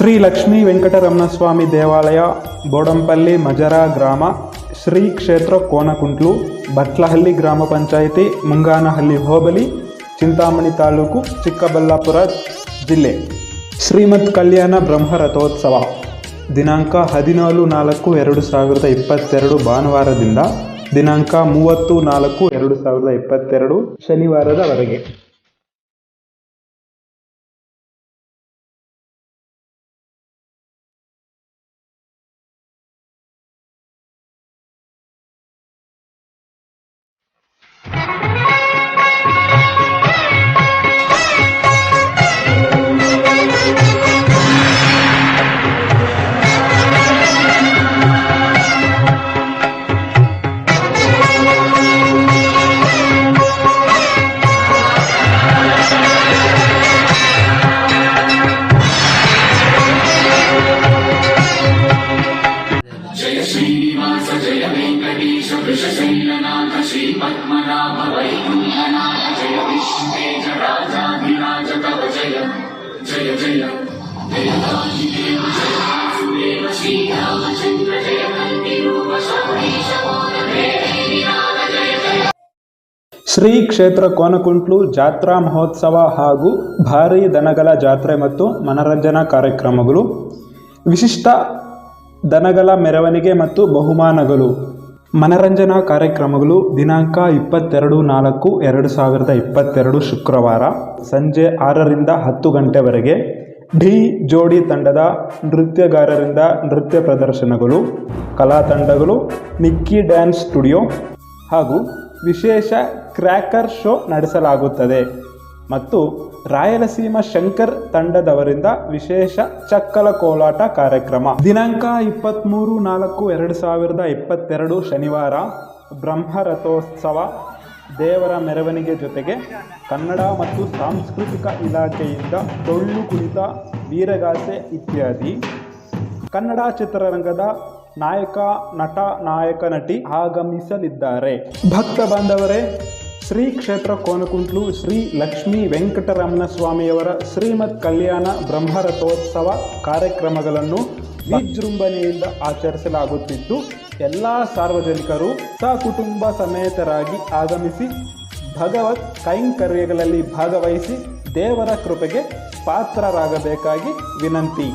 ಶ್ರೀ ಲಕ್ಷ್ಮೀ ವೆಂಕಟರಮಣ ಸ್ವಾಮಿ ದೇವಾಲಯ, ಬೋಡಂಪಲ್ಲಿ ಮಜರಾ ಗ್ರಾಮ, ಶ್ರೀ ಕ್ಷೇತ್ರ ಕೋನಕುಂಟ್ಲು, ಬಟ್ಲಹಳ್ಳಿ ಗ್ರಾಮ ಪಂಚಾಯಿತಿ, ಮುಂಗಾನಹಳ್ಳಿ ಹೋಬಳಿ, ಚಿಂತಾಮಣಿ ತಾಲೂಕು, ಚಿಕ್ಕಬಳ್ಳಾಪುರ ಜಿಲ್ಲೆ. ಶ್ರೀಮದ್ ಕಲ್ಯಾಣ ಬ್ರಹ್ಮರಥೋತ್ಸವ ದಿನಾಂಕ 14/4/2022 ಭಾನುವಾರದಿಂದ ದಿನಾಂಕ 30/4/2022 ಶನಿವಾರದವರೆಗೆ. श्रीनिवास जय वेंकटेश वृषशैलनाथ श्री पद्मनाभ वैकुंठनाथ जय विष्णुतेज राजाधिराज तव जय जय जय देवादिदेव जय वासुदेव श्रीरामचंद्र जय कल्पिरूप शौरीश मोदवेदिनाथ जय जय. ಶ್ರೀ ಕ್ಷೇತ್ರ ಕೋನಕುಂಟ್ಲು ಜಾತ್ರಾ ಮಹೋತ್ಸವ ಹಾಗೂ ಭಾರೀ ದನಗಳ ಜಾತ್ರೆ ಮತ್ತು ಮನರಂಜನಾ ಕಾರ್ಯಕ್ರಮಗಳು, ವಿಶಿಷ್ಟ ದನಗಳ ಮೆರವಣಿಗೆ ಮತ್ತು ಬಹುಮಾನಗಳು. ಮನರಂಜನಾ ಕಾರ್ಯಕ್ರಮಗಳು ದಿನಾಂಕ 22/4/2022 ಶುಕ್ರವಾರ ಸಂಜೆ 6ರಿಂದ 10 ಗಂಟೆವರೆಗೆ. ಢೀ ಜೋಡಿ ತಂಡದ ನೃತ್ಯಗಾರರಿಂದ ನೃತ್ಯ ಪ್ರದರ್ಶನಗಳು, ಕಲಾ ತಂಡಗಳು, ನಿಕ್ಕಿ ಡ್ಯಾನ್ಸ್ ಸ್ಟುಡಿಯೋ ಹಾಗೂ ವಿಶೇಷ ಕ್ರ್ಯಾಕರ್ ಶೋ ನಡೆಸಲಾಗುತ್ತದೆ ಮತ್ತು ರಾಯಲಸೀಮಾ ಶಂಕರ್ ತಂಡದವರಿಂದ ವಿಶೇಷ ಚಕ್ಕಲ ಕೋಲಾಟ ಕಾರ್ಯಕ್ರಮ. ದಿನಾಂಕ 23/4/2022 ಶನಿವಾರ ಬ್ರಹ್ಮರಥೋತ್ಸವ, ದೇವರ ಮೆರವಣಿಗೆ ಜೊತೆಗೆ ಕನ್ನಡ ಮತ್ತು ಸಾಂಸ್ಕೃತಿಕ ಇಲಾಖೆಯಿಂದ ಡೊಳ್ಳು ಕುಣಿತ, ವೀರಗಾಸೆ ಇತ್ಯಾದಿ. ಕನ್ನಡ ಚಿತ್ರರಂಗದ ನಾಯಕ ನಟ, ನಾಯಕ ನಟಿ ಆಗಮಿಸಲಿದ್ದಾರೆ. ಭಕ್ತ ಬಾಂಧವರೇ, ಶ್ರೀ ಕ್ಷೇತ್ರ ಕೋನಕುಂಟ್ಲು ಶ್ರೀ ಲಕ್ಷ್ಮೀ ವೆಂಕಟರಮಣ ಸ್ವಾಮಿಯವರ ಶ್ರೀಮದ್ ಕಲ್ಯಾಣ ಬ್ರಹ್ಮರಥೋತ್ಸವ ಕಾರ್ಯಕ್ರಮಗಳನ್ನು ವಿಜೃಂಭಣೆಯಿಂದ ಆಚರಿಸಲಾಗುತ್ತಿದ್ದು, ಎಲ್ಲ ಸಾರ್ವಜನಿಕರು ಸಕುಟುಂಬ ಸಮೇತರಾಗಿ ಆಗಮಿಸಿ ಭಗವತ್ ಕೈಂಕರ್ಯಗಳಲ್ಲಿ ಭಾಗವಹಿಸಿ ದೇವರ ಕೃಪೆಗೆ ಪಾತ್ರರಾಗಬೇಕಾಗಿ ವಿನಂತಿ.